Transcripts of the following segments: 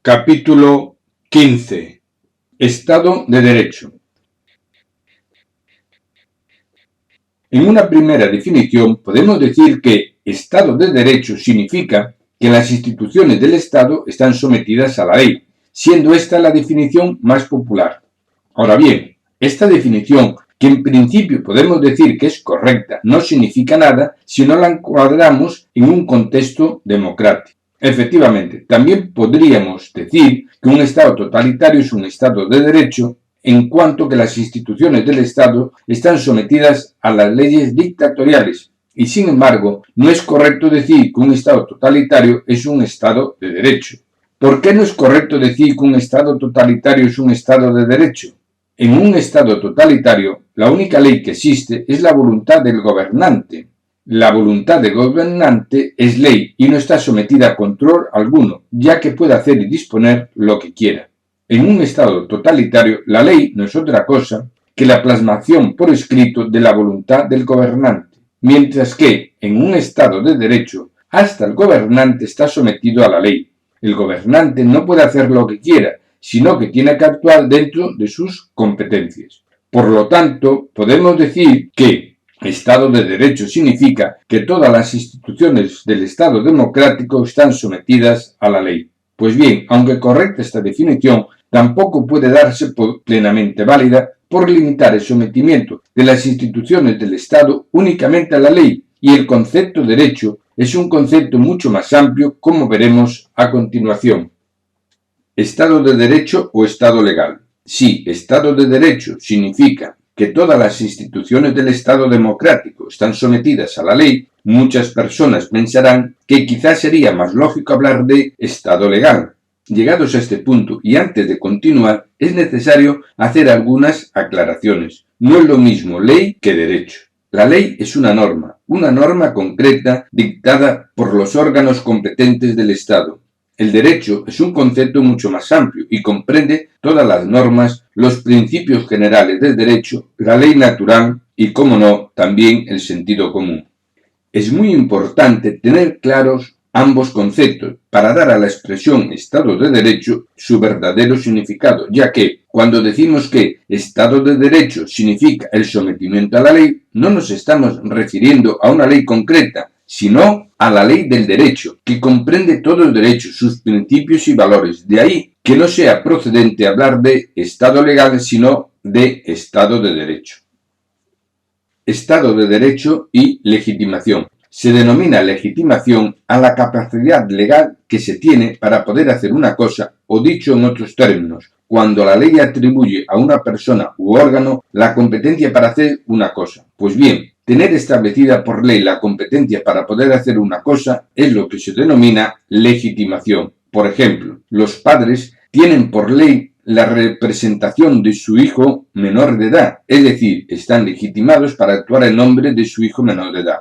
Capítulo 15. Estado de Derecho. En una primera definición podemos decir que Estado de Derecho significa que las instituciones del Estado están sometidas a la ley, siendo esta la definición más popular. Ahora bien, esta definición, que en principio podemos decir que es correcta, no significa nada si no la encuadramos en un contexto democrático. Efectivamente, también podríamos decir que un Estado totalitario es un Estado de derecho en cuanto que las instituciones del Estado están sometidas a las leyes dictatoriales y, sin embargo, no es correcto decir que un Estado totalitario es un Estado de derecho. ¿Por qué no es correcto decir que un Estado totalitario es un Estado de derecho? En un Estado totalitario, la única ley que existe es la voluntad del gobernante. La voluntad del gobernante es ley y no está sometida a control alguno, ya que puede hacer y disponer lo que quiera. En un Estado totalitario, la ley no es otra cosa que la plasmación por escrito de la voluntad del gobernante, mientras que en un Estado de derecho, hasta el gobernante está sometido a la ley. El gobernante no puede hacer lo que quiera, sino que tiene que actuar dentro de sus competencias. Por lo tanto, podemos decir que Estado de Derecho significa que todas las instituciones del Estado democrático están sometidas a la ley. Pues bien, aunque correcta esta definición, tampoco puede darse por plenamente válida por limitar el sometimiento de las instituciones del Estado únicamente a la ley, y el concepto derecho es un concepto mucho más amplio, como veremos a continuación. Estado de Derecho o Estado legal. Si Estado de Derecho significa que todas las instituciones del Estado democrático están sometidas a la ley, muchas personas pensarán que quizás sería más lógico hablar de Estado legal. Llegados a este punto y antes de continuar, es necesario hacer algunas aclaraciones. No es lo mismo ley que derecho. La ley es una norma concreta dictada por los órganos competentes del Estado. El derecho es un concepto mucho más amplio y comprende todas las normas, los principios generales del derecho, la ley natural y, como no, también el sentido común. Es muy importante tener claros ambos conceptos para dar a la expresión Estado de Derecho su verdadero significado, ya que cuando decimos que Estado de Derecho significa el sometimiento a la ley, no nos estamos refiriendo a una ley concreta, sino a la ley del derecho, que comprende todo el derecho, sus principios y valores. De ahí que no sea procedente hablar de Estado legal, sino de Estado de Derecho. Estado de Derecho y legitimación. Se denomina legitimación a la capacidad legal que se tiene para poder hacer una cosa, o dicho en otros términos, cuando la ley atribuye a una persona u órgano la competencia para hacer una cosa. Pues bien, tener establecida por ley la competencia para poder hacer una cosa es lo que se denomina legitimación. Por ejemplo, los padres tienen por ley la representación de su hijo menor de edad, es decir, están legitimados para actuar en nombre de su hijo menor de edad.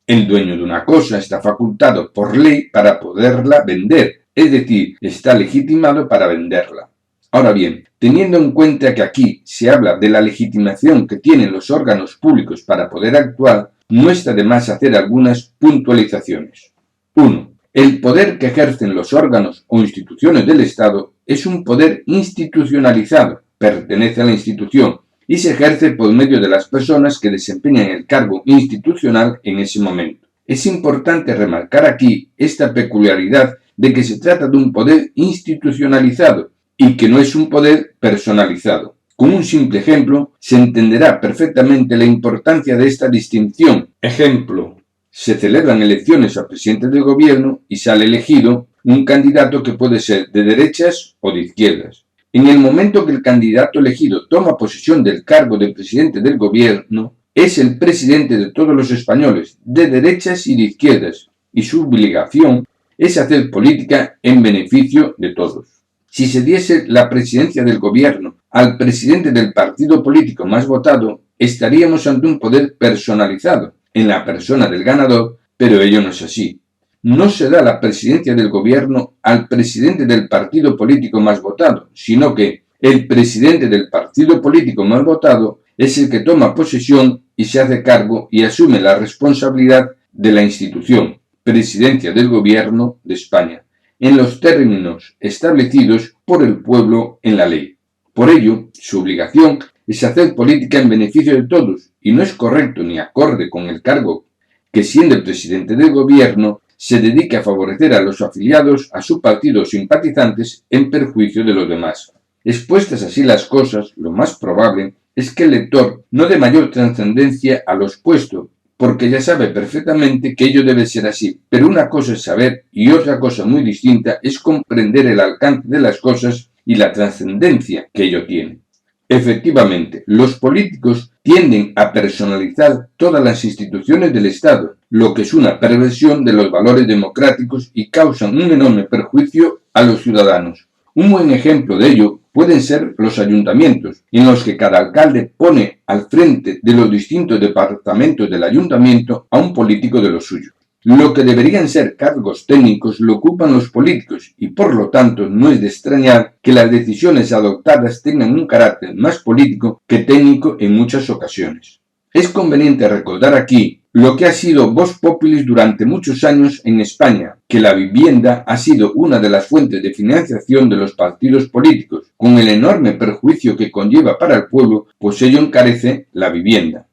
El dueño de una cosa está facultado por ley para poderla vender, es decir, está legitimado para venderla. Ahora bien, teniendo en cuenta que aquí se habla de la legitimación que tienen los órganos públicos para poder actuar, no está de más hacer algunas puntualizaciones. 1. El poder que ejercen los órganos o instituciones del Estado es un poder institucionalizado, pertenece a la institución y se ejerce por medio de las personas que desempeñan el cargo institucional en ese momento. Es importante remarcar aquí esta peculiaridad de que se trata de un poder institucionalizado y que no es un poder personalizado. Con un simple ejemplo se entenderá perfectamente la importancia de esta distinción. Ejemplo: se celebran elecciones a presidente del gobierno y sale elegido un candidato que puede ser de derechas o de izquierdas. En el momento que el candidato elegido toma posesión del cargo de presidente del gobierno, es el presidente de todos los españoles, de derechas y de izquierdas, y su obligación es hacer política en beneficio de todos. Si se diese la presidencia del gobierno al presidente del partido político más votado, estaríamos ante un poder personalizado en la persona del ganador, pero ello no es así. No se da la presidencia del gobierno al presidente del partido político más votado, sino que el presidente del partido político más votado es el que toma posesión y se hace cargo y asume la responsabilidad de la institución, presidencia del gobierno de España. en los términos establecidos por el pueblo en la ley. Por ello, su obligación es hacer política en beneficio de todos, y no es correcto ni acorde con el cargo que, siendo el presidente del gobierno, se dedique a favorecer a los afiliados a su partido o simpatizantes en perjuicio de los demás. Expuestas así las cosas, lo más probable es que el lector no dé mayor trascendencia a lo expuesto, porque ya sabe perfectamente que ello debe ser así, pero una cosa es saber y otra cosa muy distinta es comprender el alcance de las cosas y la trascendencia que ello tiene. Efectivamente, los políticos tienden a personalizar todas las instituciones del Estado, lo que es una perversión de los valores democráticos y causan un enorme perjuicio a los ciudadanos. Un buen ejemplo de ello pueden ser los ayuntamientos, en los que cada alcalde pone al frente de los distintos departamentos del ayuntamiento a un político de lo suyo. Lo que deberían ser cargos técnicos lo ocupan los políticos y por lo tanto no es de extrañar que las decisiones adoptadas tengan un carácter más político que técnico en muchas ocasiones. Es conveniente recordar aquí lo que ha sido vox populis durante muchos años en España, que la vivienda ha sido una de las fuentes de financiación de los partidos políticos, con el enorme perjuicio que conlleva para el pueblo, pues ello encarece la vivienda.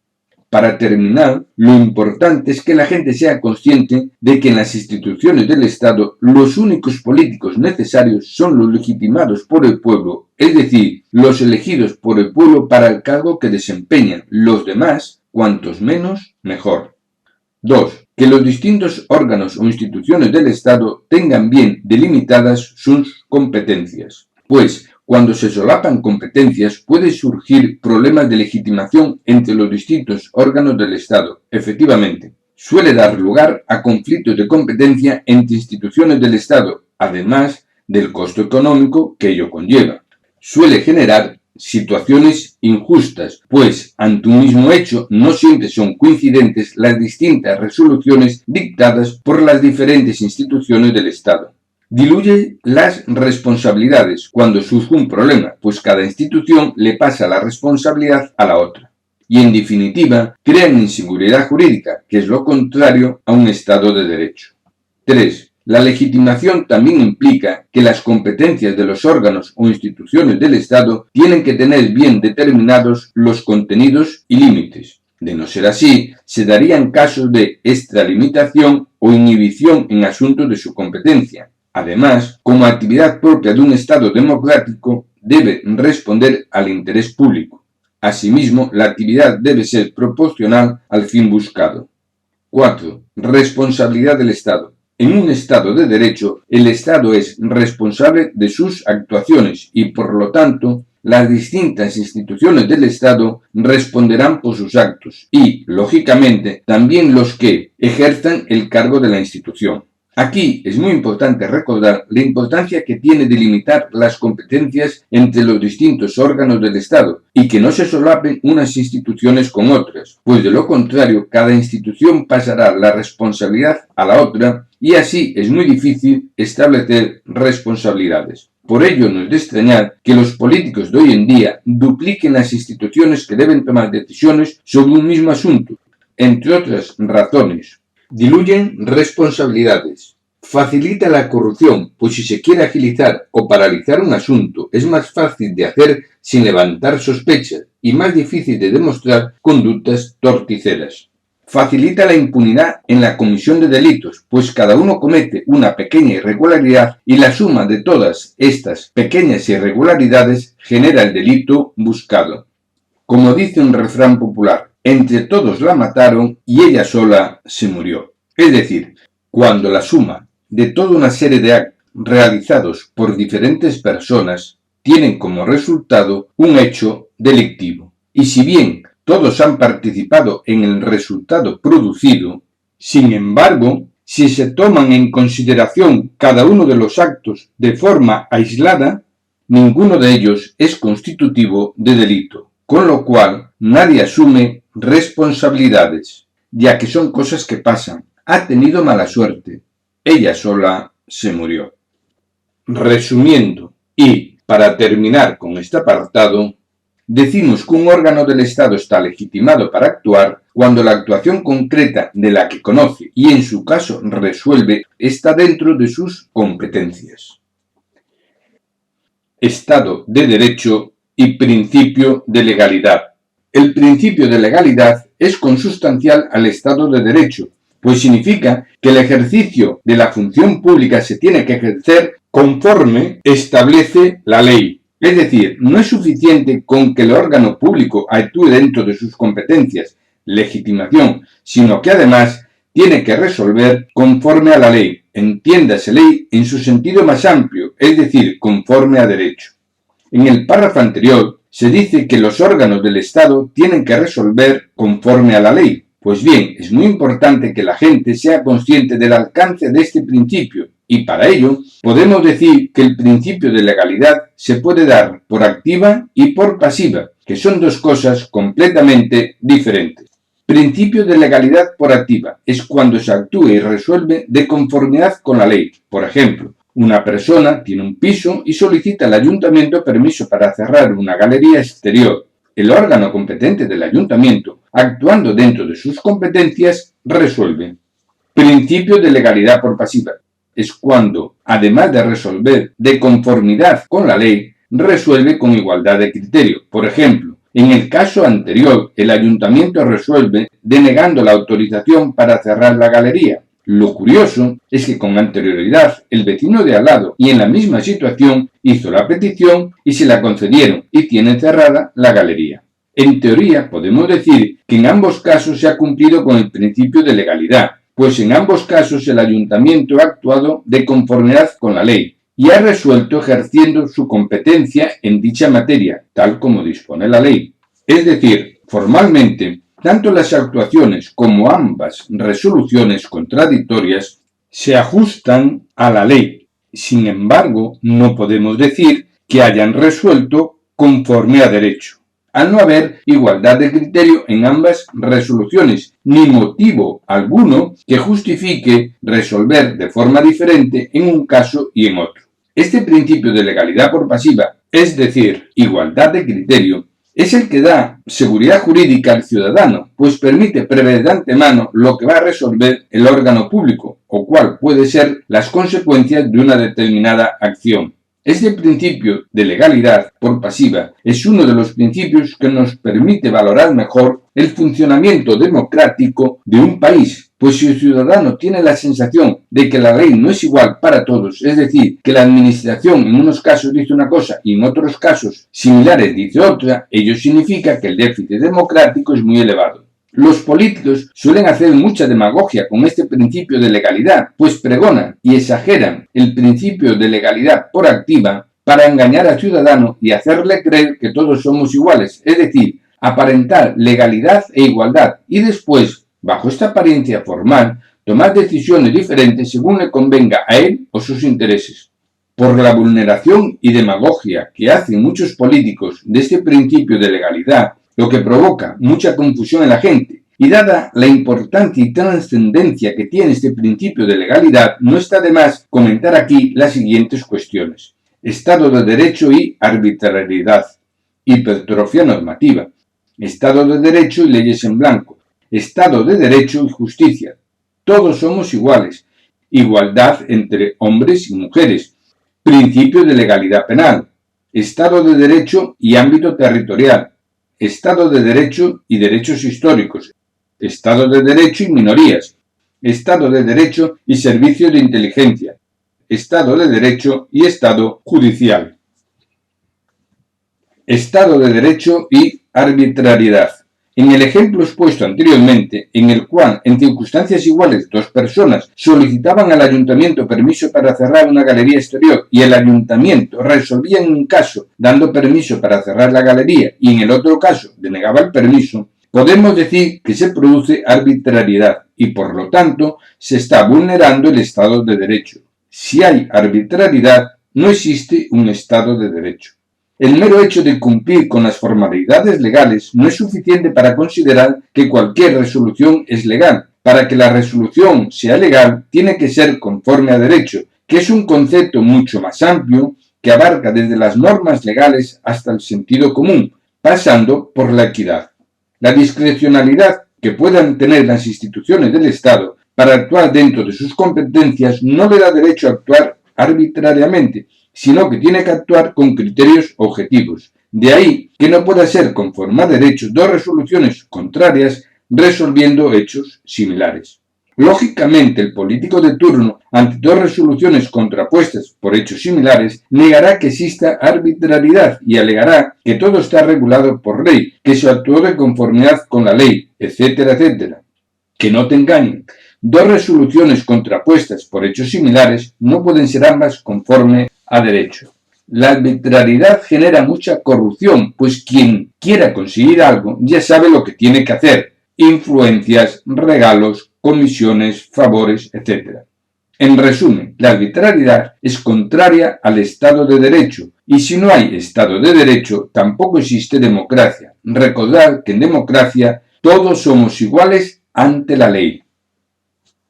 Para terminar, lo importante es que la gente sea consciente de que en las instituciones del Estado los únicos políticos necesarios son los legitimados por el pueblo, es decir, los elegidos por el pueblo para el cargo que desempeñan. Los demás, cuantos menos, mejor. 2. Que los distintos órganos o instituciones del Estado tengan bien delimitadas sus competencias, pues cuando se solapan competencias puede surgir problemas de legitimación entre los distintos órganos del Estado. Efectivamente, suele dar lugar a conflictos de competencia entre instituciones del Estado, además del costo económico que ello conlleva. Suele generar situaciones injustas, pues ante un mismo hecho no siempre son coincidentes las distintas resoluciones dictadas por las diferentes instituciones del Estado. Diluye las responsabilidades cuando surge un problema, pues cada institución le pasa la responsabilidad a la otra. Y en definitiva, crean inseguridad jurídica, que es lo contrario a un Estado de Derecho. 3. La legitimación también implica que las competencias de los órganos o instituciones del Estado tienen que tener bien determinados los contenidos y límites. De no ser así, se darían casos de extralimitación o inhibición en asuntos de su competencia. Además, como actividad propia de un Estado democrático, debe responder al interés público. Asimismo, la actividad debe ser proporcional al fin buscado. 4. Responsabilidad del Estado. En un Estado de Derecho, el Estado es responsable de sus actuaciones y, por lo tanto, las distintas instituciones del Estado responderán por sus actos y, lógicamente, también los que ejerzan el cargo de la institución. Aquí es muy importante recordar la importancia que tiene delimitar las competencias entre los distintos órganos del Estado y que no se solapen unas instituciones con otras, pues de lo contrario cada institución pasará la responsabilidad a la otra y así es muy difícil establecer responsabilidades. Por ello no es de extrañar que los políticos de hoy en día dupliquen las instituciones que deben tomar decisiones sobre un mismo asunto, entre otras razones. Diluyen responsabilidades. Facilita la corrupción, pues si se quiere agilizar o paralizar un asunto es más fácil de hacer sin levantar sospechas y más difícil de demostrar conductas torticeras. Facilita la impunidad en la comisión de delitos, pues cada uno comete una pequeña irregularidad y la suma de todas estas pequeñas irregularidades genera el delito buscado. Como dice un refrán popular, entre todos la mataron y ella sola se murió. Es decir, cuando la suma de toda una serie de actos realizados por diferentes personas tienen como resultado un hecho delictivo. Y si bien todos han participado en el resultado producido, sin embargo, si se toman en consideración cada uno de los actos de forma aislada, ninguno de ellos es constitutivo de delito, con lo cual nadie asume responsabilidades, ya que son cosas que pasan. Ha tenido mala suerte. Ella sola se murió. Resumiendo, y para terminar con este apartado, decimos que un órgano del Estado está legitimado para actuar cuando la actuación concreta de la que conoce y en su caso resuelve está dentro de sus competencias. Estado de Derecho y principio de legalidad. El principio de legalidad es consustancial al Estado de Derecho, pues significa que el ejercicio de la función pública se tiene que ejercer conforme establece la ley. Es decir, no es suficiente con que el órgano público actúe dentro de sus competencias, legitimación, sino que además tiene que resolver conforme a la ley. Entiéndase ley en su sentido más amplio, es decir, conforme a derecho. En el párrafo anterior se dice que los órganos del Estado tienen que resolver conforme a la ley. Pues bien, es muy importante que la gente sea consciente del alcance de este principio y para ello podemos decir que el principio de legalidad se puede dar por activa y por pasiva, que son dos cosas completamente diferentes. Principio de legalidad por activa es cuando se actúa y resuelve de conformidad con la ley. Por ejemplo, una persona tiene un piso y solicita al ayuntamiento permiso para cerrar una galería exterior. El órgano competente del ayuntamiento, actuando dentro de sus competencias, resuelve. Principio de legalidad por pasiva es cuando, además de resolver de conformidad con la ley, resuelve con igualdad de criterio. Por ejemplo, en el caso anterior, el ayuntamiento resuelve denegando la autorización para cerrar la galería. Lo curioso es que con anterioridad el vecino de al lado y en la misma situación hizo la petición y se la concedieron y tiene cerrada la galería. En teoría podemos decir que en ambos casos se ha cumplido con el principio de legalidad, pues en ambos casos el ayuntamiento ha actuado de conformidad con la ley y ha resuelto ejerciendo su competencia en dicha materia, tal como dispone la ley. Es decir, formalmente, tanto las actuaciones como ambas resoluciones contradictorias se ajustan a la ley. Sin embargo, no podemos decir que hayan resuelto conforme a derecho, al no haber igualdad de criterio en ambas resoluciones, ni motivo alguno que justifique resolver de forma diferente en un caso y en otro. Este principio de legalidad por pasiva, es decir, igualdad de criterio, es el que da seguridad jurídica al ciudadano, pues permite prever de antemano lo que va a resolver el órgano público, o cuál puede ser las consecuencias de una determinada acción. Este principio de legalidad por pasiva es uno de los principios que nos permite valorar mejor el funcionamiento democrático de un país, pues si el ciudadano tiene la sensación de que la ley no es igual para todos, es decir, que la administración en unos casos dice una cosa y en otros casos similares dice otra, ello significa que el déficit democrático es muy elevado. Los políticos suelen hacer mucha demagogia con este principio de legalidad, pues pregonan y exageran el principio de legalidad por activa para engañar al ciudadano y hacerle creer que todos somos iguales, es decir, aparentar legalidad e igualdad y después, bajo esta apariencia formal, tomar decisiones diferentes según le convenga a él o sus intereses. Por la vulneración y demagogia que hacen muchos políticos de este principio de legalidad, lo que provoca mucha confusión en la gente, y dada la importancia y trascendencia que tiene este principio de legalidad, no está de más comentar aquí las siguientes cuestiones. Estado de Derecho y arbitrariedad, hipertrofia normativa, Estado de Derecho y leyes en blanco, Estado de Derecho y justicia, todos somos iguales, igualdad entre hombres y mujeres, principio de legalidad penal, Estado de Derecho y ámbito territorial, Estado de Derecho y derechos históricos, Estado de Derecho y minorías, Estado de Derecho y servicios de inteligencia, Estado de Derecho y Estado judicial. Estado de Derecho y arbitrariedad. En el ejemplo expuesto anteriormente, en el cual en circunstancias iguales dos personas solicitaban al ayuntamiento permiso para cerrar una galería exterior y el ayuntamiento resolvía en un caso dando permiso para cerrar la galería y en el otro caso denegaba el permiso, podemos decir que se produce arbitrariedad y por lo tanto se está vulnerando el Estado de Derecho. Si hay arbitrariedad, no existe un Estado de Derecho. El mero hecho de cumplir con las formalidades legales no es suficiente para considerar que cualquier resolución es legal. Para que la resolución sea legal, tiene que ser conforme a derecho, que es un concepto mucho más amplio que abarca desde las normas legales hasta el sentido común, pasando por la equidad. La discrecionalidad que puedan tener las instituciones del Estado para actuar dentro de sus competencias no le da derecho a actuar arbitrariamente, sino que tiene que actuar con criterios objetivos. De ahí que no pueda ser conforme a derecho dos resoluciones contrarias resolviendo hechos similares. Lógicamente, el político de turno, ante dos resoluciones contrapuestas por hechos similares, negará que exista arbitrariedad y alegará que todo está regulado por ley, que se actuó de conformidad con la ley, etcétera, etcétera. Que no te engañen. Dos resoluciones contrapuestas por hechos similares no pueden ser ambas conforme a derecho. La arbitrariedad genera mucha corrupción, pues quien quiera conseguir algo ya sabe lo que tiene que hacer. Influencias, regalos, comisiones, favores, etc. En resumen, la arbitrariedad es contraria al Estado de Derecho, y si no hay Estado de Derecho, tampoco existe democracia. Recordad que en democracia todos somos iguales ante la ley.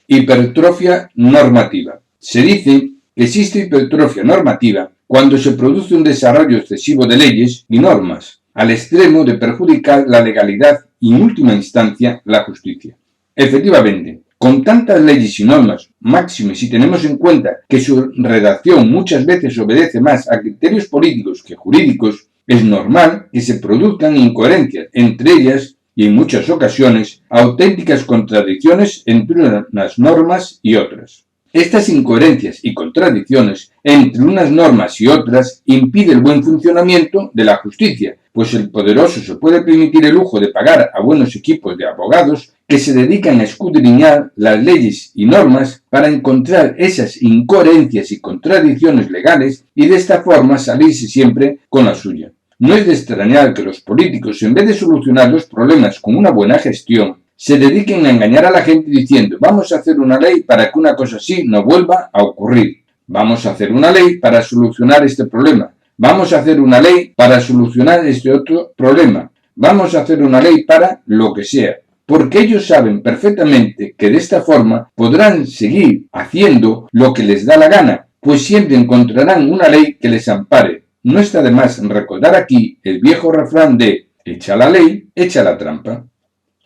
Hipertrofia normativa. Se dice que existe hipertrofia normativa cuando se produce un desarrollo excesivo de leyes y normas, al extremo de perjudicar la legalidad y, en última instancia, la justicia. Efectivamente, con tantas leyes y normas, máxime si tenemos en cuenta que su redacción muchas veces obedece más a criterios políticos que jurídicos, es normal que se produzcan incoherencias, entre ellas, y en muchas ocasiones, auténticas contradicciones entre unas normas y otras. Estas incoherencias y contradicciones entre unas normas y otras impiden el buen funcionamiento de la justicia, pues el poderoso se puede permitir el lujo de pagar a buenos equipos de abogados que se dedican a escudriñar las leyes y normas para encontrar esas incoherencias y contradicciones legales y de esta forma salirse siempre con la suya. No es de extrañar que los políticos, en vez de solucionar los problemas con una buena gestión, se dediquen a engañar a la gente diciendo vamos a hacer una ley para que una cosa así no vuelva a ocurrir. Vamos a hacer una ley para solucionar este problema. Vamos a hacer una ley para solucionar este otro problema. Vamos a hacer una ley para lo que sea. Porque ellos saben perfectamente que de esta forma podrán seguir haciendo lo que les da la gana, pues siempre encontrarán una ley que les ampare. No está de más recordar aquí el viejo refrán de echa la ley, echa la trampa.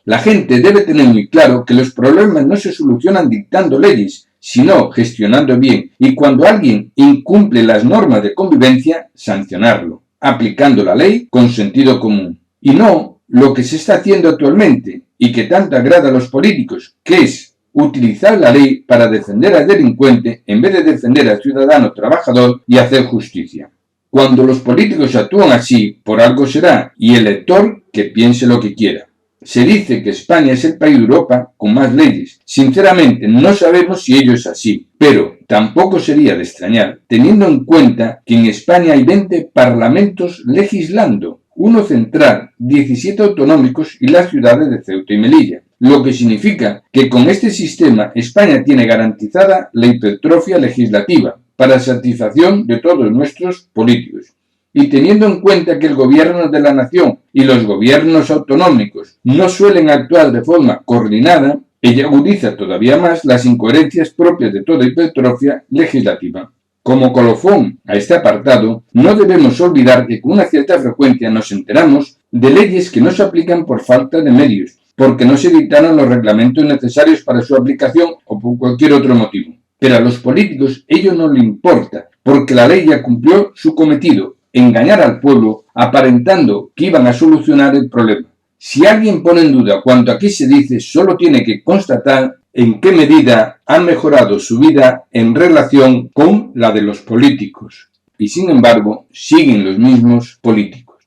La gente debe tener muy claro que los problemas no se solucionan dictando leyes, sino gestionando bien, y cuando alguien incumple las normas de convivencia, sancionarlo, aplicando la ley con sentido común. Y no lo que se está haciendo actualmente, y que tanto agrada a los políticos, que es utilizar la ley para defender al delincuente en vez de defender al ciudadano trabajador y hacer justicia. Cuando los políticos actúan así, por algo será, y el lector que piense lo que quiera. Se dice que España es el país de Europa con más leyes. Sinceramente, no sabemos si ello es así, pero tampoco sería de extrañar, teniendo en cuenta que en España hay 20 parlamentos legislando, uno central, 17 autonómicos y las ciudades de Ceuta y Melilla, lo que significa que con este sistema España tiene garantizada la hipertrofia legislativa para satisfacción de todos nuestros políticos. Y teniendo en cuenta que el gobierno de la nación y los gobiernos autonómicos no suelen actuar de forma coordinada, ella agudiza todavía más las incoherencias propias de toda hipertrofia legislativa. Como colofón a este apartado, no debemos olvidar que con una cierta frecuencia nos enteramos de leyes que no se aplican por falta de medios, porque no se dictaron los reglamentos necesarios para su aplicación o por cualquier otro motivo. Pero a los políticos ello no le importa, porque la ley ya cumplió su cometido, engañar al pueblo aparentando que iban a solucionar el problema. Si alguien pone en duda cuanto aquí se dice, solo tiene que constatar en qué medida ha mejorado su vida en relación con la de los políticos. Y sin embargo, siguen los mismos políticos.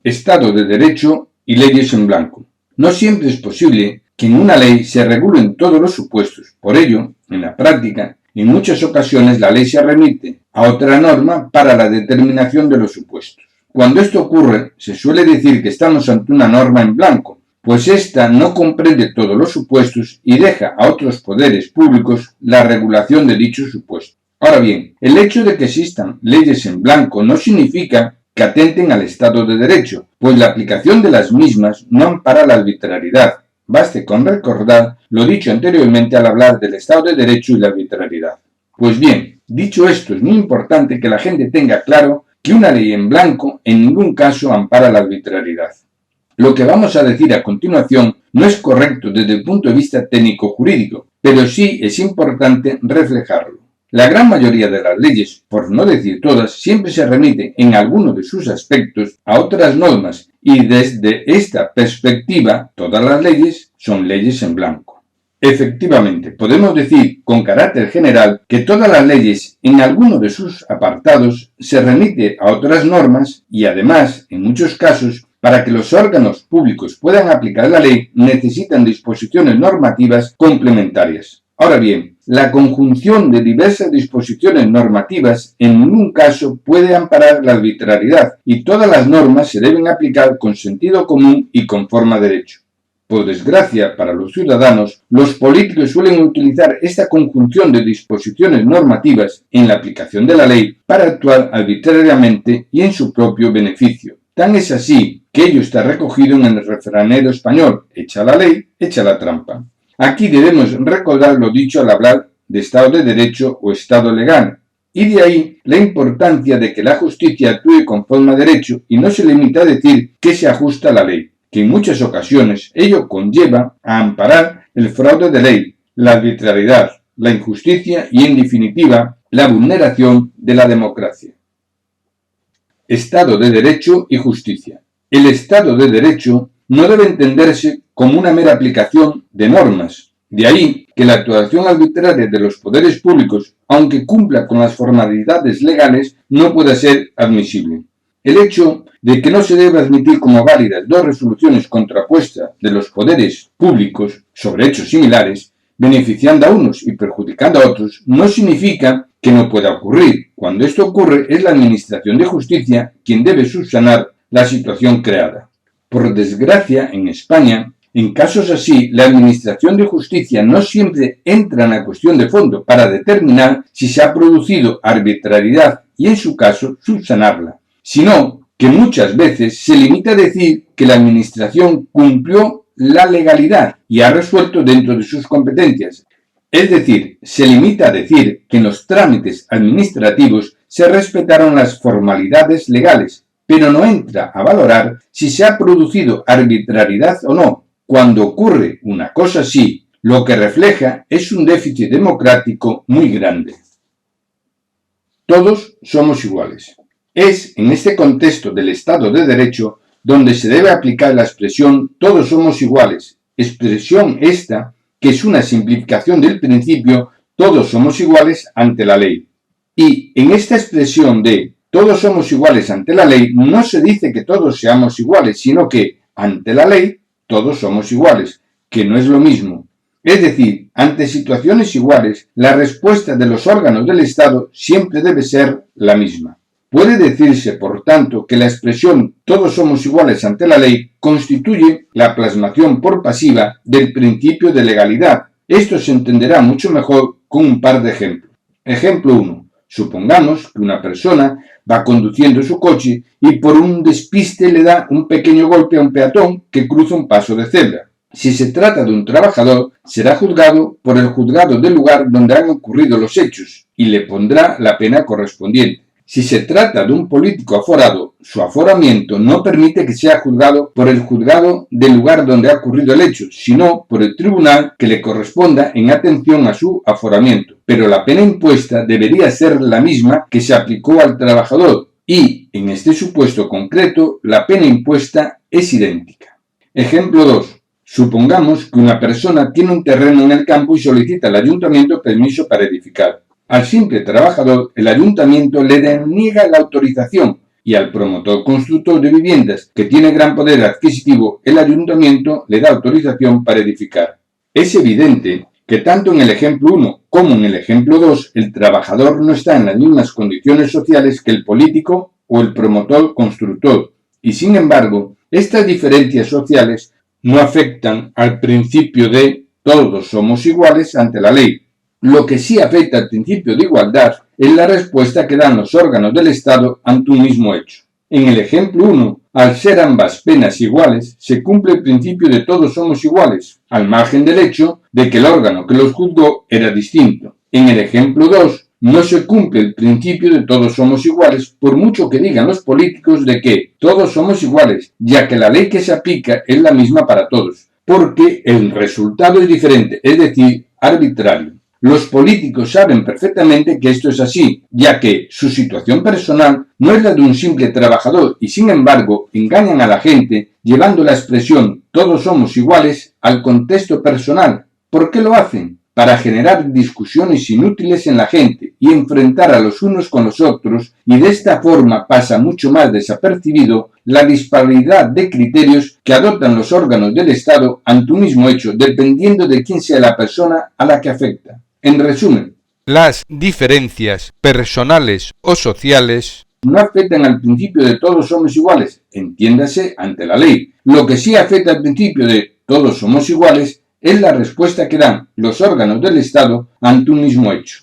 Estado de Derecho y leyes en blanco. No siempre es posible que en una ley se regulen todos los supuestos. Por ello, en la práctica, en muchas ocasiones la ley se remite a otra norma para la determinación de los supuestos. Cuando esto ocurre, se suele decir que estamos ante una norma en blanco, pues ésta no comprende todos los supuestos y deja a otros poderes públicos la regulación de dichos supuestos. Ahora bien, el hecho de que existan leyes en blanco no significa que atenten al Estado de Derecho, pues la aplicación de las mismas no ampara la arbitrariedad. Baste con recordar lo dicho anteriormente al hablar del Estado de Derecho y la arbitrariedad. Pues bien, dicho esto, es muy importante que la gente tenga claro que una ley en blanco en ningún caso ampara la arbitrariedad. Lo que vamos a decir a continuación no es correcto desde el punto de vista técnico-jurídico, pero sí es importante reflejarlo. La gran mayoría de las leyes, por no decir todas, siempre se remiten en alguno de sus aspectos a otras normas y desde esta perspectiva todas las leyes son leyes en blanco. Efectivamente, podemos decir con carácter general que todas las leyes en alguno de sus apartados se remite a otras normas y además, en muchos casos, para que los órganos públicos puedan aplicar la ley necesitan disposiciones normativas complementarias. Ahora bien, la conjunción de diversas disposiciones normativas en ningún caso puede amparar la arbitrariedad y todas las normas se deben aplicar con sentido común y conforme a derecho. Por desgracia para los ciudadanos, los políticos suelen utilizar esta conjunción de disposiciones normativas en la aplicación de la ley para actuar arbitrariamente y en su propio beneficio. Tan es así que ello está recogido en el refranero español: echa la ley, echa la trampa. Aquí debemos recordar lo dicho al hablar de Estado de Derecho o Estado legal, y de ahí la importancia de que la justicia actúe conforme a derecho y no se limita a decir que se ajusta a la ley, que en muchas ocasiones ello conlleva a amparar el fraude de ley, la arbitrariedad, la injusticia y, en definitiva, la vulneración de la democracia. Estado de Derecho y Justicia. El Estado de Derecho no debe entenderse como una mera aplicación de normas. De ahí que la actuación arbitraria de los poderes públicos, aunque cumpla con las formalidades legales, no pueda ser admisible. El hecho de que no se debe admitir como válidas dos resoluciones contrapuestas de los poderes públicos sobre hechos similares, beneficiando a unos y perjudicando a otros, no significa que no pueda ocurrir. Cuando esto ocurre, es la Administración de Justicia quien debe subsanar la situación creada. Por desgracia, en España, en casos así, la Administración de Justicia no siempre entra en la cuestión de fondo para determinar si se ha producido arbitrariedad y, en su caso, subsanarla, sino que muchas veces se limita a decir que la Administración cumplió la legalidad y ha resuelto dentro de sus competencias. Es decir, se limita a decir que en los trámites administrativos se respetaron las formalidades legales, pero no entra a valorar si se ha producido arbitrariedad o no. Cuando ocurre una cosa así, lo que refleja es un déficit democrático muy grande. Todos somos iguales. Es en este contexto del Estado de Derecho donde se debe aplicar la expresión todos somos iguales, expresión esta que es una simplificación del principio todos somos iguales ante la ley. Y en esta expresión de todos somos iguales ante la ley no se dice que todos seamos iguales, sino que ante la ley todos somos iguales, que no es lo mismo. Es decir, ante situaciones iguales, la respuesta de los órganos del Estado siempre debe ser la misma. Puede decirse, por tanto, que la expresión todos somos iguales ante la ley constituye la plasmación por pasiva del principio de legalidad. Esto se entenderá mucho mejor con un par de ejemplos. Ejemplo 1. Supongamos que una persona va conduciendo su coche y por un despiste le da un pequeño golpe a un peatón que cruza un paso de cebra. Si se trata de un trabajador, será juzgado por el juzgado del lugar donde han ocurrido los hechos y le pondrá la pena correspondiente. Si se trata de un político aforado, su aforamiento no permite que sea juzgado por el juzgado del lugar donde ha ocurrido el hecho, sino por el tribunal que le corresponda en atención a su aforamiento. Pero la pena impuesta debería ser la misma que se aplicó al trabajador y, en este supuesto concreto, la pena impuesta es idéntica. Ejemplo 2. Supongamos que una persona tiene un terreno en el campo y solicita al ayuntamiento permiso para edificar. Al simple trabajador, el ayuntamiento le deniega la autorización y al promotor constructor de viviendas, que tiene gran poder adquisitivo, el ayuntamiento le da autorización para edificar. Es evidente que tanto en el ejemplo 1 como en el ejemplo 2, el trabajador no está en las mismas condiciones sociales que el político o el promotor constructor, y sin embargo, estas diferencias sociales no afectan al principio de todos somos iguales ante la ley. Lo que sí afecta al principio de igualdad es la respuesta que dan los órganos del Estado ante un mismo hecho. En el ejemplo 1, al ser ambas penas iguales, se cumple el principio de todos somos iguales, al margen del hecho de que el órgano que los juzgó era distinto. En el ejemplo 2, no se cumple el principio de todos somos iguales, por mucho que digan los políticos de que todos somos iguales, ya que la ley que se aplica es la misma para todos, porque el resultado es diferente, es decir, arbitrario. Los políticos saben perfectamente que esto es así, ya que su situación personal no es la de un simple trabajador y sin embargo engañan a la gente llevando la expresión todos somos iguales al contexto personal. ¿Por qué lo hacen? Para generar discusiones inútiles en la gente y enfrentar a los unos con los otros, y de esta forma pasa mucho más desapercibido la disparidad de criterios que adoptan los órganos del Estado ante un mismo hecho, dependiendo de quién sea la persona a la que afecta. En resumen, las diferencias personales o sociales no afectan al principio de todos somos iguales, entiéndase ante la ley. Lo que sí afecta al principio de todos somos iguales es la respuesta que dan los órganos del Estado ante un mismo hecho.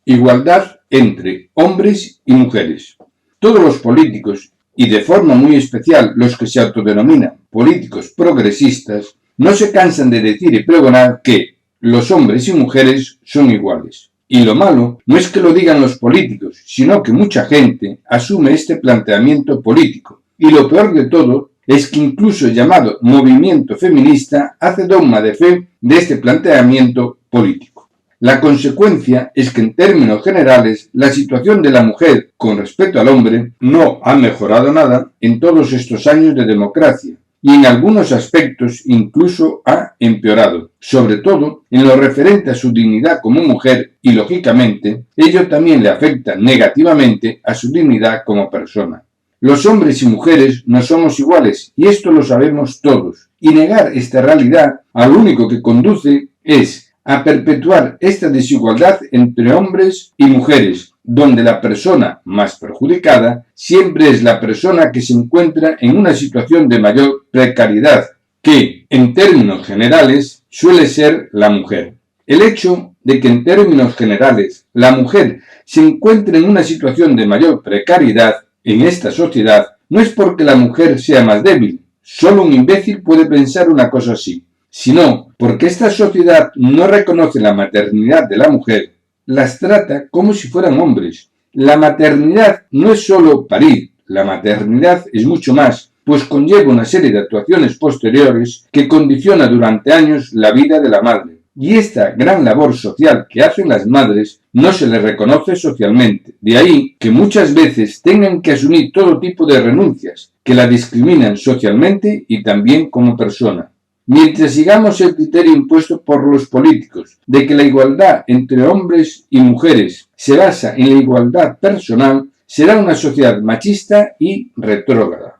Igualdad entre hombres y mujeres. Todos los políticos, y de forma muy especial los que se autodenominan políticos progresistas, no se cansan de decir y pregonar que los hombres y mujeres son iguales. Y lo malo no es que lo digan los políticos, sino que mucha gente asume este planteamiento político. Y lo peor de todo es que incluso el llamado movimiento feminista hace dogma de fe de este planteamiento político. La consecuencia es que en términos generales la situación de la mujer con respecto al hombre no ha mejorado nada en todos estos años de democracia, y en algunos aspectos incluso ha empeorado, sobre todo en lo referente a su dignidad como mujer y, lógicamente, ello también le afecta negativamente a su dignidad como persona. Los hombres y mujeres no somos iguales y esto lo sabemos todos, y negar esta realidad a lo único que conduce es a perpetuar esta desigualdad entre hombres y mujeres, donde la persona más perjudicada siempre es la persona que se encuentra en una situación de mayor precariedad, que, en términos generales, suele ser la mujer. El hecho de que en términos generales la mujer se encuentre en una situación de mayor precariedad en esta sociedad no es porque la mujer sea más débil, solo un imbécil puede pensar una cosa así, sino porque esta sociedad no reconoce la maternidad de la mujer, las trata como si fueran hombres. La maternidad no es solo parir, la maternidad es mucho más, pues conlleva una serie de actuaciones posteriores que condiciona durante años la vida de la madre. Y esta gran labor social que hacen las madres no se les reconoce socialmente. De ahí que muchas veces tengan que asumir todo tipo de renuncias que la discriminan socialmente y también como persona. Mientras sigamos el criterio impuesto por los políticos de que la igualdad entre hombres y mujeres se basa en la igualdad personal, será una sociedad machista y retrógrada.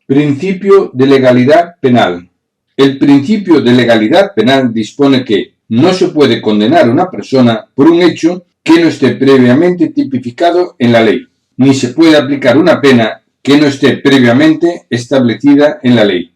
Principio de legalidad penal. El principio de legalidad penal dispone que no se puede condenar a una persona por un hecho que no esté previamente tipificado en la ley, ni se puede aplicar una pena que no esté previamente establecida en la ley.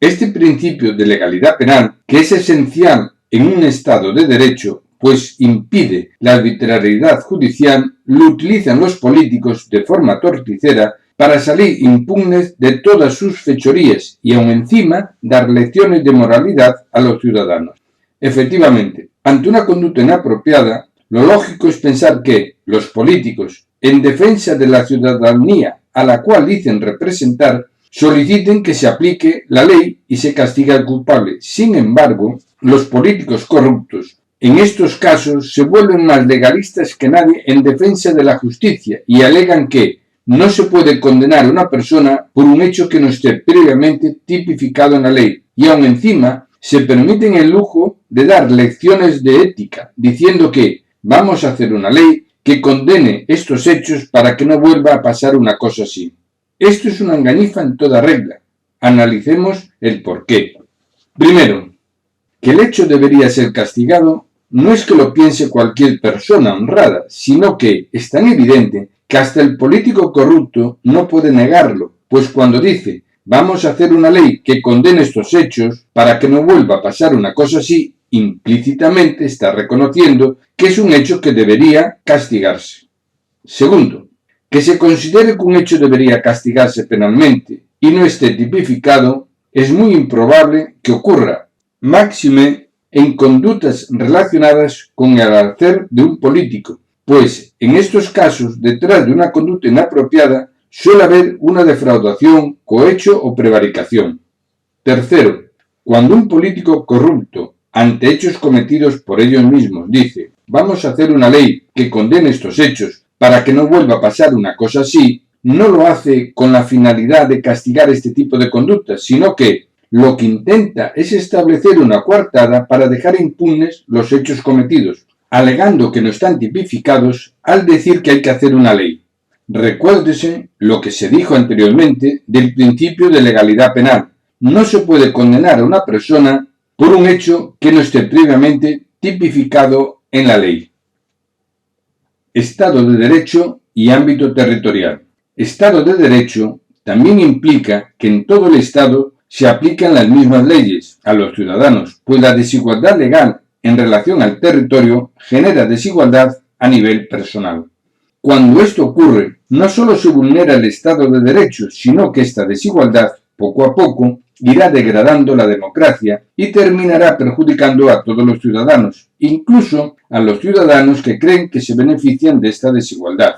Este principio de legalidad penal, que es esencial en un Estado de derecho, pues impide la arbitrariedad judicial, lo utilizan los políticos de forma torticera para salir impugnes de todas sus fechorías y aun encima dar lecciones de moralidad a los ciudadanos. Efectivamente, ante una conducta inapropiada, lo lógico es pensar que los políticos, en defensa de la ciudadanía a la cual dicen representar, soliciten que se aplique la ley y se castigue al culpable. Sin embargo, los políticos corruptos en estos casos se vuelven más legalistas que nadie en defensa de la justicia y alegan que no se puede condenar a una persona por un hecho que no esté previamente tipificado en la ley, y aun encima se permiten el lujo de dar lecciones de ética, diciendo que vamos a hacer una ley que condene estos hechos para que no vuelva a pasar una cosa así. Esto es una engañifa en toda regla. Analicemos el porqué. Primero, que el hecho debería ser castigado no es que lo piense cualquier persona honrada, sino que es tan evidente que hasta el político corrupto no puede negarlo, pues cuando dice vamos a hacer una ley que condene estos hechos para que no vuelva a pasar una cosa así, implícitamente está reconociendo que es un hecho que debería castigarse. Segundo, que se considere que un hecho debería castigarse penalmente y no esté tipificado, es muy improbable que ocurra, máxime en conductas relacionadas con el hacer de un político, pues en estos casos, detrás de una conducta inapropiada, suele haber una defraudación, cohecho o prevaricación. Tercero, cuando un político corrupto, ante hechos cometidos por ellos mismos, dice: vamos a hacer una ley que condene estos hechos para que no vuelva a pasar una cosa así, no lo hace con la finalidad de castigar este tipo de conductas, sino que lo que intenta es establecer una coartada para dejar impunes los hechos cometidos, alegando que no están tipificados al decir que hay que hacer una ley. Recuérdese lo que se dijo anteriormente del principio de legalidad penal. No se puede condenar a una persona por un hecho que no esté previamente tipificado en la ley. Estado de Derecho y ámbito territorial. Estado de Derecho también implica que en todo el Estado se aplican las mismas leyes a los ciudadanos, pues la desigualdad legal en relación al territorio genera desigualdad a nivel personal. Cuando esto ocurre, no solo se vulnera el Estado de Derecho, sino que esta desigualdad, poco a poco, irá degradando la democracia y terminará perjudicando a todos los ciudadanos, incluso a los ciudadanos que creen que se benefician de esta desigualdad.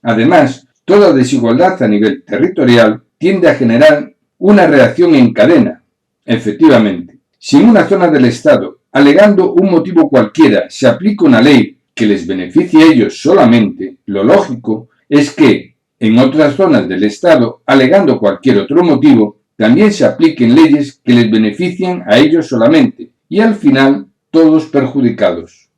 Además, toda desigualdad a nivel territorial tiende a generar una reacción en cadena. Efectivamente, si en una zona del Estado, alegando un motivo cualquiera, se aplica una ley que les beneficie a ellos solamente, lo lógico es que en otras zonas del Estado, alegando cualquier otro motivo, también se apliquen leyes que les beneficien a ellos solamente, y al final todos perjudicados.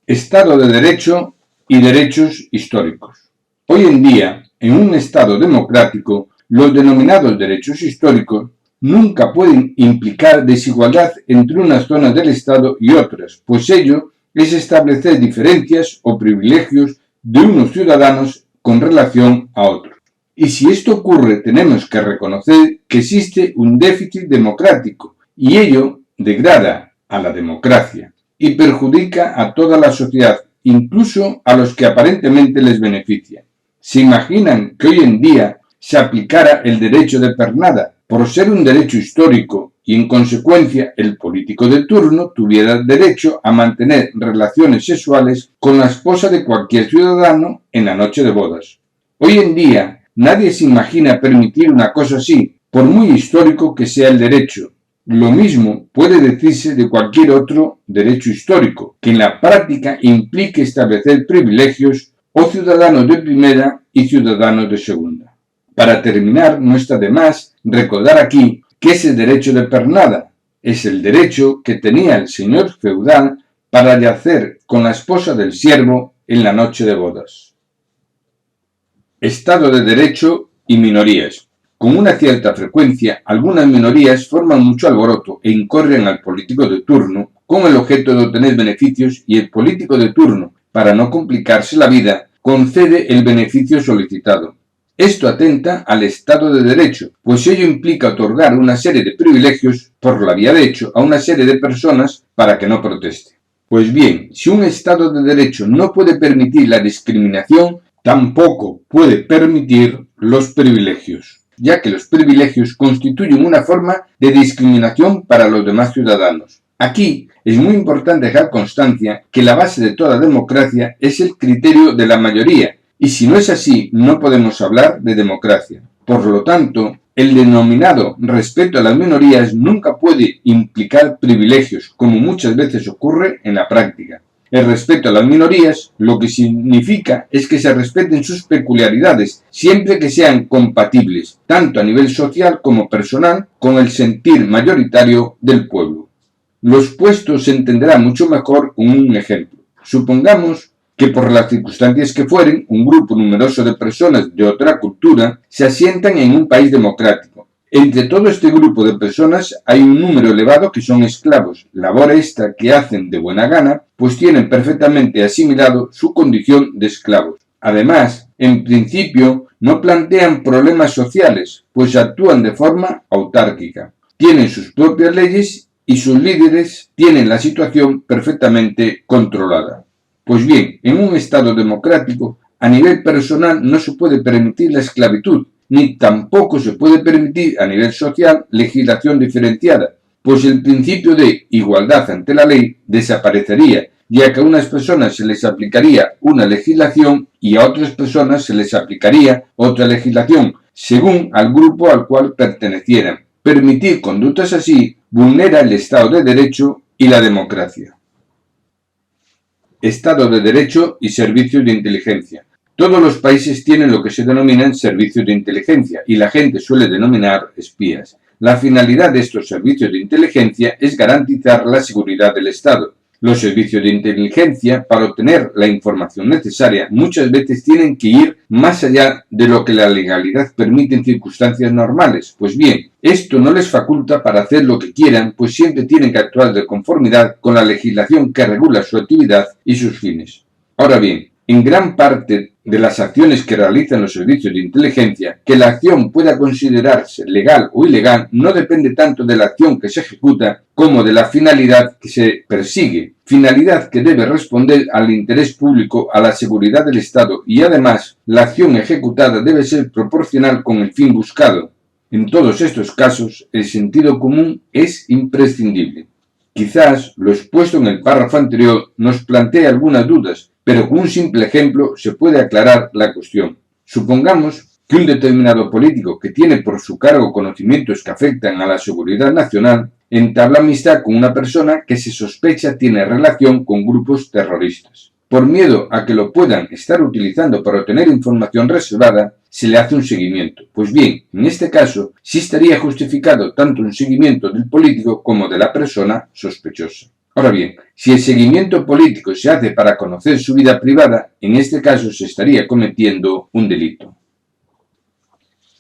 Estado de Derecho y derechos históricos. Hoy en día, en un Estado democrático, los denominados derechos históricos nunca pueden implicar desigualdad entre unas zonas del Estado y otras, pues ello es establecer diferencias o privilegios de unos ciudadanos con relación a otros. Y si esto ocurre, tenemos que reconocer que existe un déficit democrático y ello degrada a la democracia y perjudica a toda la sociedad, incluso a los que aparentemente les beneficia. ¿Se imaginan que hoy en día se aplicara el derecho de pernada por ser un derecho histórico y en consecuencia el político de turno tuviera derecho a mantener relaciones sexuales con la esposa de cualquier ciudadano en la noche de bodas? Hoy en día nadie se imagina permitir una cosa así, por muy histórico que sea el derecho. Lo mismo puede decirse de cualquier otro derecho histórico, que en la práctica implique establecer privilegios o ciudadanos de primera y ciudadanos de segunda. Para terminar, no está de más recordar aquí que ese derecho de pernada es el derecho que tenía el señor feudal para yacer con la esposa del siervo en la noche de bodas. Estado de Derecho y minorías. Con una cierta frecuencia, algunas minorías forman mucho alboroto e incorren al político de turno con el objeto de obtener beneficios y el político de turno, para no complicarse la vida, concede el beneficio solicitado. Esto atenta al Estado de Derecho, pues ello implica otorgar una serie de privilegios por la vía de hecho a una serie de personas para que no proteste. Pues bien, si un Estado de Derecho no puede permitir la discriminación, tampoco puede permitir los privilegios, ya que los privilegios constituyen una forma de discriminación para los demás ciudadanos. Aquí es muy importante dejar constancia que la base de toda democracia es el criterio de la mayoría, y si no es así, no podemos hablar de democracia. Por lo tanto, el denominado respeto a las minorías nunca puede implicar privilegios, como muchas veces ocurre en la práctica. El respeto a las minorías lo que significa es que se respeten sus peculiaridades, siempre que sean compatibles, tanto a nivel social como personal, con el sentir mayoritario del pueblo. Lo expuesto se entenderá mucho mejor con un ejemplo. Supongamos que por las circunstancias que fueren, un grupo numeroso de personas de otra cultura se asientan en un país democrático. Entre todo este grupo de personas hay un número elevado que son esclavos, labor esta que hacen de buena gana, pues tienen perfectamente asimilado su condición de esclavos. Además, en principio, no plantean problemas sociales, pues actúan de forma autárquica. Tienen sus propias leyes y sus líderes tienen la situación perfectamente controlada. Pues bien, en un Estado democrático, a nivel personal no se puede permitir la esclavitud, ni tampoco se puede permitir a nivel social legislación diferenciada, pues el principio de igualdad ante la ley desaparecería, ya que a unas personas se les aplicaría una legislación y a otras personas se les aplicaría otra legislación, según al grupo al cual pertenecieran. Permitir conductas así vulnera el Estado de Derecho y la democracia. Estado de Derecho y servicios de inteligencia. Todos los países tienen lo que se denominan servicios de inteligencia y la gente suele denominar espías. La finalidad de estos servicios de inteligencia es garantizar la seguridad del Estado. Los servicios de inteligencia, para obtener la información necesaria, muchas veces tienen que ir más allá de lo que la legalidad permite en circunstancias normales. Pues bien, esto no les faculta para hacer lo que quieran, pues siempre tienen que actuar de conformidad con la legislación que regula su actividad y sus fines. Ahora bien, en gran parte de las acciones que realizan los servicios de inteligencia, que la acción pueda considerarse legal o ilegal no depende tanto de la acción que se ejecuta como de la finalidad que se persigue, finalidad que debe responder al interés público, a la seguridad del Estado y además la acción ejecutada debe ser proporcional con el fin buscado. En todos estos casos, el sentido común es imprescindible. Quizás lo expuesto en el párrafo anterior nos plantee algunas dudas, pero con un simple ejemplo se puede aclarar la cuestión. Supongamos que un determinado político que tiene por su cargo conocimientos que afectan a la seguridad nacional entabla amistad con una persona que se sospecha tiene relación con grupos terroristas. Por miedo a que lo puedan estar utilizando para obtener información reservada, se le hace un seguimiento. Pues bien, en este caso, sí estaría justificado tanto un seguimiento del político como de la persona sospechosa. Ahora bien, si el seguimiento político se hace para conocer su vida privada, en este caso se estaría cometiendo un delito.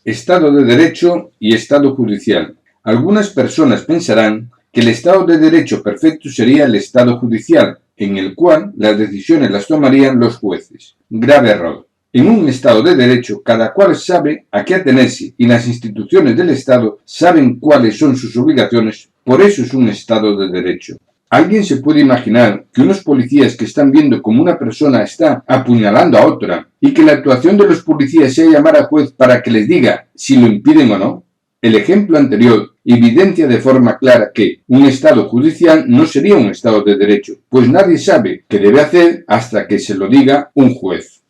Estado de Derecho y Estado judicial. Algunas personas pensarán que el Estado de Derecho perfecto sería el Estado judicial, en el cual las decisiones las tomarían los jueces. Grave error. En un Estado de Derecho, cada cual sabe a qué atenerse y las instituciones del Estado saben cuáles son sus obligaciones, por eso es un Estado de Derecho. ¿Alguien se puede imaginar que unos policías que están viendo como una persona está apuñalando a otra y que la actuación de los policías sea llamar al juez para que les diga si lo impiden o no? El ejemplo anterior evidencia de forma clara que un Estado judicial no sería un Estado de Derecho, pues nadie sabe qué debe hacer hasta que se lo diga un juez.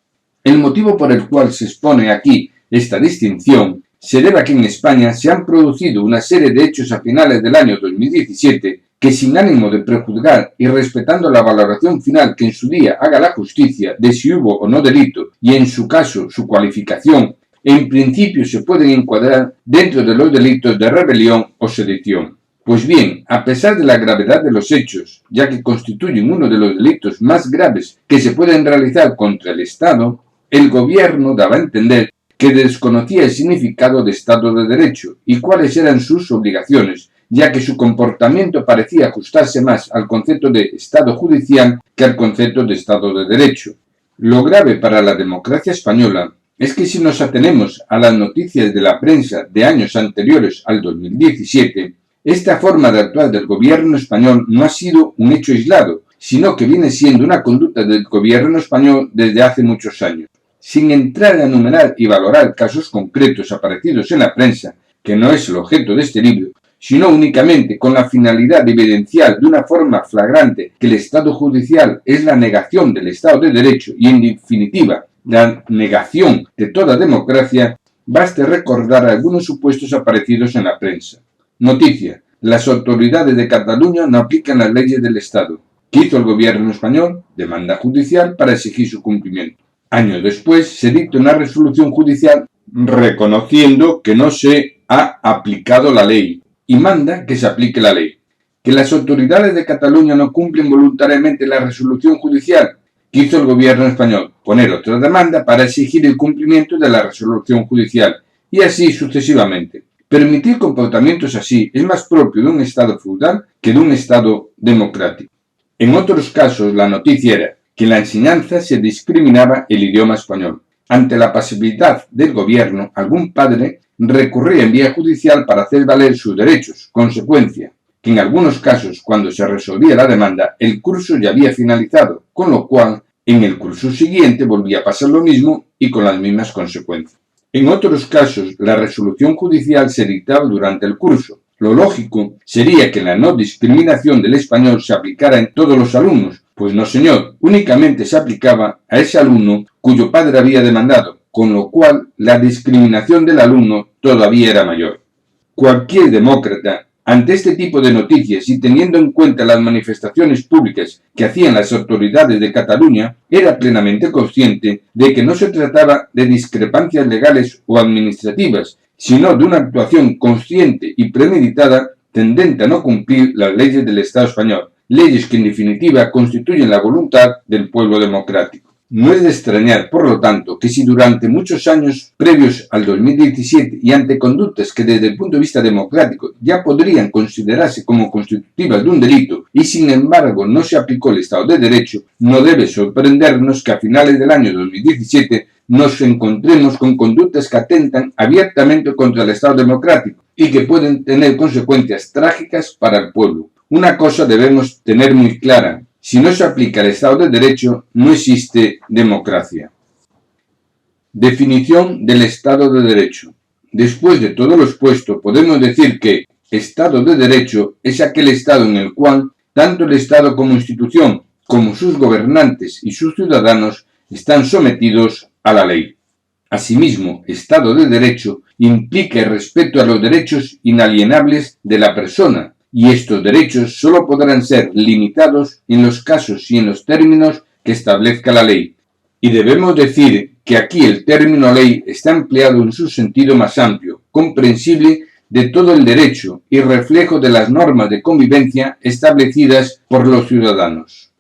El motivo por el cual se expone aquí esta distinción se debe a que en España se han producido una serie de hechos a finales del año 2017 que sin ánimo de prejuzgar y respetando la valoración final que en su día haga la justicia de si hubo o no delito y en su caso su cualificación, en principio se pueden encuadrar dentro de los delitos de rebelión o sedición. Pues bien, a pesar de la gravedad de los hechos, ya que constituyen uno de los delitos más graves que se pueden realizar contra el Estado, el gobierno daba a entender que desconocía el significado de Estado de Derecho y cuáles eran sus obligaciones, ya que su comportamiento parecía ajustarse más al concepto de Estado judicial que al concepto de Estado de Derecho. Lo grave para la democracia española es que si nos atenemos a las noticias de la prensa de años anteriores al 2017, esta forma de actuar del gobierno español no ha sido un hecho aislado, sino que viene siendo una conducta del gobierno español desde hace muchos años. Sin entrar a enumerar y valorar casos concretos aparecidos en la prensa, que no es el objeto de este libro, sino únicamente con la finalidad de evidenciar de una forma flagrante que el Estado judicial es la negación del Estado de Derecho y, en definitiva, la negación de toda democracia, baste recordar algunos supuestos aparecidos en la prensa. Noticia: las autoridades de Cataluña no aplican las leyes del Estado. ¿Qué hizo el gobierno español? Demanda judicial para exigir su cumplimiento. Años después se dicta una resolución judicial reconociendo que no se ha aplicado la ley y manda que se aplique la ley. Que las autoridades de Cataluña no cumplen voluntariamente la resolución judicial. ¿Qué hizo el gobierno español? Poner otra demanda para exigir el cumplimiento de la resolución judicial, y así sucesivamente. Permitir comportamientos así es más propio de un Estado feudal que de un Estado democrático. En otros casos, la noticia era que en la enseñanza se discriminaba el idioma español. Ante la pasividad del gobierno, algún padre recurría en vía judicial para hacer valer sus derechos. Consecuencia: que en algunos casos, cuando se resolvía la demanda, el curso ya había finalizado, con lo cual en el curso siguiente volvía a pasar lo mismo y con las mismas consecuencias. En otros casos, la resolución judicial se dictaba durante el curso, Lo lógico sería que la no discriminación del español se aplicara en todos los alumnos. Pues no, señor, únicamente se aplicaba a ese alumno cuyo padre había demandado, con lo cual la discriminación del alumno todavía era mayor. Cualquier demócrata, ante este tipo de noticias y teniendo en cuenta las manifestaciones públicas que hacían las autoridades de Cataluña, era plenamente consciente de que no se trataba de discrepancias legales o administrativas, sino de una actuación consciente y premeditada tendente a no cumplir las leyes del Estado español, leyes que en definitiva constituyen la voluntad del pueblo democrático. No es de extrañar, por lo tanto, que si durante muchos años previos al 2017 y ante conductas que desde el punto de vista democrático ya podrían considerarse como constitutivas de un delito y sin embargo no se aplicó el Estado de Derecho, no debe sorprendernos que a finales del año 2017 nos encontremos con conductas que atentan abiertamente contra el Estado democrático y que pueden tener consecuencias trágicas para el pueblo. Una cosa debemos tener muy clara: si no se aplica el Estado de Derecho, no existe democracia. Definición del Estado de Derecho. Después de todo lo expuesto, podemos decir que Estado de Derecho es aquel Estado en el cual tanto el Estado como institución, como sus gobernantes y sus ciudadanos, están sometidos a la ley. Asimismo, Estado de Derecho implica el respeto a los derechos inalienables de la persona, y estos derechos solo podrán ser limitados en los casos y en los términos que establezca la ley. Y debemos decir que aquí el término ley está empleado en su sentido más amplio, comprensible de todo el derecho y reflejo de las normas de convivencia establecidas por los ciudadanos.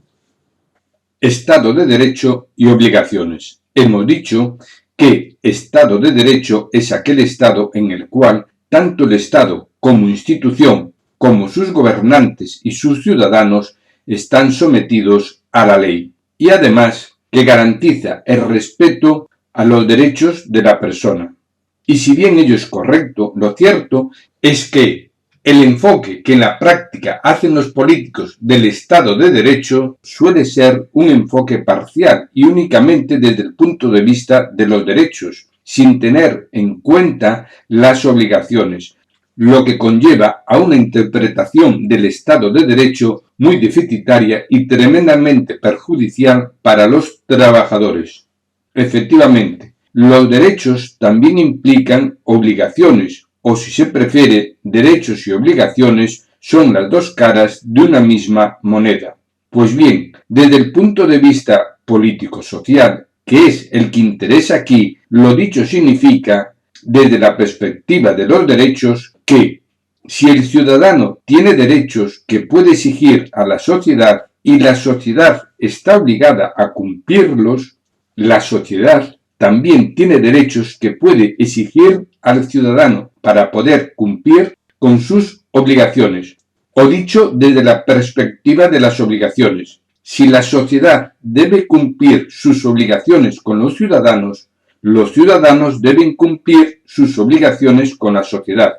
Estado de Derecho y obligaciones. Hemos dicho que Estado de Derecho es aquel Estado en el cual tanto el Estado como institución, como sus gobernantes y sus ciudadanos están sometidos a la ley, y además que garantiza el respeto a los derechos de la persona. Y si bien ello es correcto, lo cierto es que el enfoque que en la práctica hacen los políticos del Estado de Derecho suele ser un enfoque parcial y únicamente desde el punto de vista de los derechos, sin tener en cuenta las obligaciones, lo que conlleva a una interpretación del Estado de Derecho muy deficitaria y tremendamente perjudicial para los trabajadores. Efectivamente, los derechos también implican obligaciones, o si se prefiere, derechos y obligaciones son las dos caras de una misma moneda. Pues bien, desde el punto de vista político-social, que es el que interesa aquí, lo dicho significa, desde la perspectiva de los derechos, que si el ciudadano tiene derechos que puede exigir a la sociedad y la sociedad está obligada a cumplirlos, la sociedad también tiene derechos que puede exigir al ciudadano para poder cumplir con sus obligaciones. O dicho desde la perspectiva de las obligaciones, si la sociedad debe cumplir sus obligaciones con los ciudadanos deben cumplir sus obligaciones con la sociedad.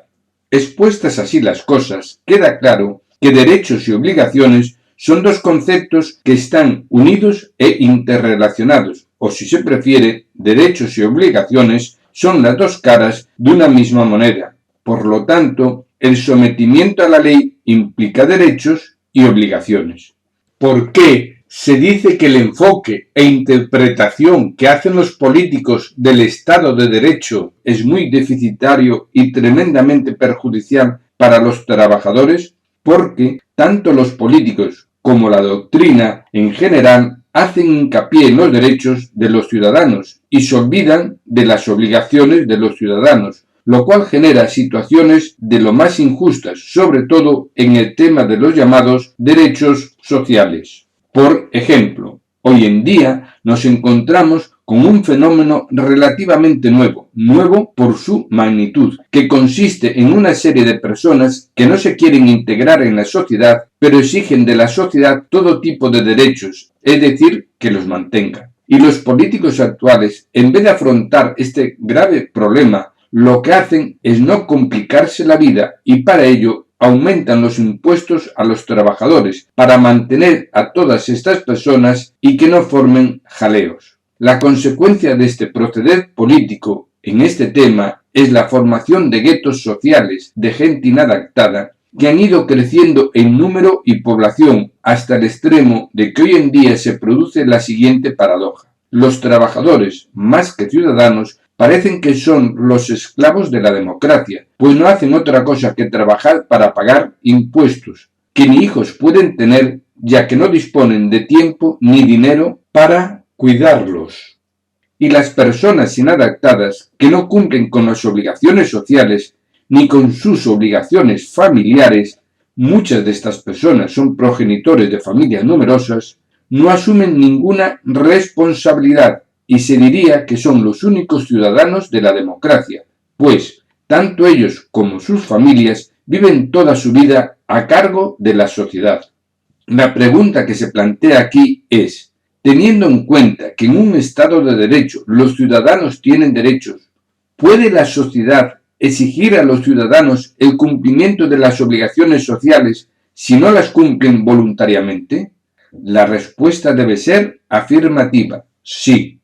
Expuestas así las cosas, queda claro que derechos y obligaciones son dos conceptos que están unidos e interrelacionados, o si se prefiere, derechos y obligaciones son las dos caras de una misma moneda. Por lo tanto, el sometimiento a la ley implica derechos y obligaciones. ¿Por qué se dice que el enfoque e interpretación que hacen los políticos del Estado de Derecho es muy deficitario y tremendamente perjudicial para los trabajadores? Porque tanto los políticos como la doctrina en general hacen hincapié en los derechos de los ciudadanos y se olvidan de las obligaciones de los ciudadanos, lo cual genera situaciones de lo más injustas, sobre todo en el tema de los llamados derechos sociales. Por ejemplo, hoy en día nos encontramos con un fenómeno relativamente nuevo por su magnitud, que consiste en una serie de personas que no se quieren integrar en la sociedad, pero exigen de la sociedad todo tipo de derechos, es decir, que los mantenga. Y los políticos actuales, en vez de afrontar este grave problema, lo que hacen es no complicarse la vida y para ello aumentan los impuestos a los trabajadores para mantener a todas estas personas y que no formen jaleos. La consecuencia de este proceder político en este tema es la formación de guetos sociales de gente inadaptada que han ido creciendo en número y población hasta el extremo de que hoy en día se produce la siguiente paradoja. Los trabajadores, más que ciudadanos, parecen que son los esclavos de la democracia, pues no hacen otra cosa que trabajar para pagar impuestos, que ni hijos pueden tener, ya que no disponen de tiempo ni dinero para cuidarlos. Y las personas inadaptadas, que no cumplen con las obligaciones sociales ni con sus obligaciones familiares, muchas de estas personas son progenitores de familias numerosas, no asumen ninguna responsabilidad y se diría que son los únicos ciudadanos de la democracia, pues tanto ellos como sus familias viven toda su vida a cargo de la sociedad. La pregunta que se plantea aquí es, teniendo en cuenta que en un Estado de Derecho los ciudadanos tienen derechos, ¿puede la sociedad exigir a los ciudadanos el cumplimiento de las obligaciones sociales si no las cumplen voluntariamente? La respuesta debe ser afirmativa, sí.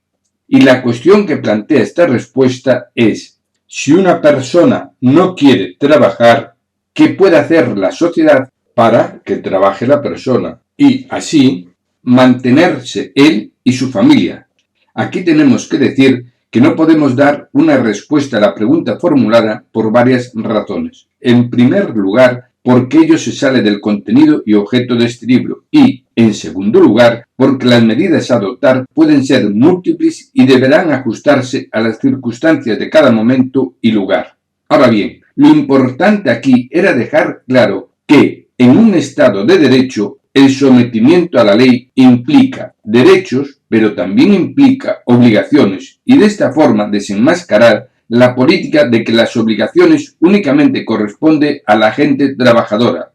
Y la cuestión que plantea esta respuesta es, si una persona no quiere trabajar, ¿qué puede hacer la sociedad para que trabaje la persona? Y así mantenerse él y su familia. Aquí tenemos que decir que no podemos dar una respuesta a la pregunta formulada por varias razones. En primer lugar, porque ello se sale del contenido y objeto de este libro y, en segundo lugar, porque las medidas a adoptar pueden ser múltiples y deberán ajustarse a las circunstancias de cada momento y lugar. Ahora bien, lo importante aquí era dejar claro que en un Estado de Derecho el sometimiento a la ley implica derechos, pero también implica obligaciones, y de esta forma desenmascarar la política de que las obligaciones únicamente corresponden a la gente trabajadora.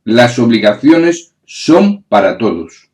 Las obligaciones son para todos.